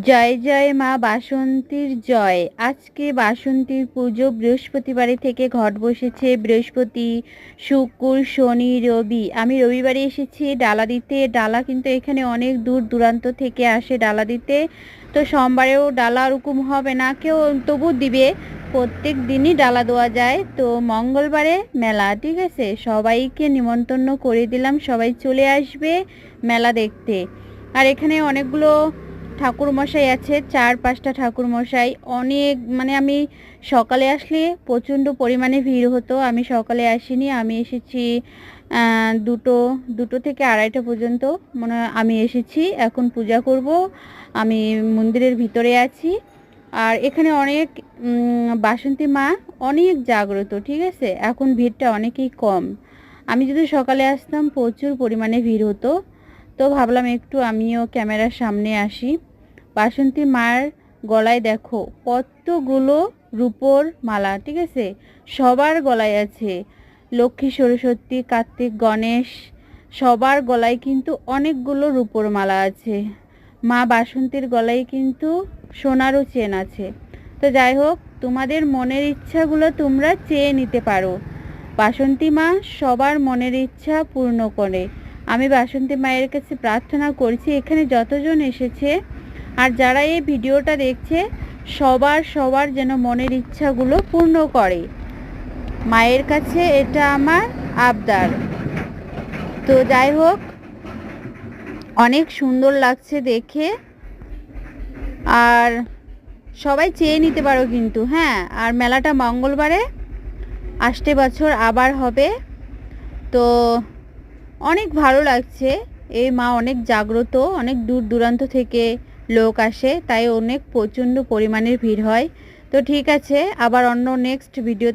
জয় জয় মা বাসন্তীর জয়। আজকে বাসন্তীর পুজো বৃহস্পতিবারে থেকে ঘট বসেছে। বৃহস্পতি, শুক্র, শনি, রবি। আমি রবিবারে এসেছি ডালা দিতে। ডালা কিন্তু এখানে অনেক দূর দূরান্ত থেকে আসে ডালা দিতে। তো সোমবারেও ডালা ওরকম হবে না, কেউ তবু দিবে। প্রত্যেক দিনই ডালা দেওয়া যায়। তো মঙ্গলবারে মেলা, ঠিক আছে, সবাইকে নিমন্ত্রণ করে দিলাম, সবাই চলে আসবে মেলা দেখতে। আর এখানে অনেকগুলো ঠাকুরমশাই আছে, 4-5টা ঠাকুরমশাই। অনেক মানে আমি সকালে আসলে প্রচণ্ড পরিমাণে ভিড় হতো। আমি সকালে আসিনি, আমি এসেছি দুটো থেকে আড়াইটা পর্যন্ত মনে হয় আমি এসেছি। এখন পূজা করব, আমি মন্দিরের ভিতরে আছি। আর এখানে অনেক বাসন্তী মা অনেক জাগ্রত, ঠিক আছে। এখন ভিড়টা অনেকই কম। আমি যদি সকালে আসতাম প্রচুর পরিমাণে ভিড় হতো। তো ভাবলাম একটু আমিও ক্যামেরার সামনে আসি। বাসন্তী মার গলায় দেখো কতগুলো রূপোর মালা, ঠিক আছে, সবার গলায় আছে। লক্ষ্মী, সরস্বতী, কার্তিক, গণেশ সবার গলায় কিন্তু অনেকগুলো রূপোর মালা আছে। মা বাসন্তীর গলায় কিন্তু সোনারও চেন আছে। তো যাই হোক, তোমাদের মনের ইচ্ছাগুলো তোমরা চেয়ে নিতে পারো। বাসন্তী মা সবার মনের ইচ্ছা পূর্ণ করে। আমি বাসন্তী মায়ের কাছে প্রার্থনা করছি এখানে যতজন এসেছে আর যারা এই ভিডিওটা দেখছে সবার যেন মনের ইচ্ছাগুলো পূর্ণ করে। মায়ের কাছে এটা আমার আবদার। তো যাই হোক, অনেক সুন্দর লাগছে দেখে। আর সবাই চেয়ে নিতে পারো কিন্তু, হ্যাঁ। আর মেলাটা মঙ্গলবারে, আসতে বছর আবার হবে। তো অনেক ভালো লাগছে। এই মা অনেক জাগ্রত, অনেক দূর দূরান্ত থেকে লোক আসে, তাই অনেক প্রচণ্ড পরিমাণের ভিড় হয়। তো ঠিক আছে, আবার অন্য নেক্সট ভিডিওতে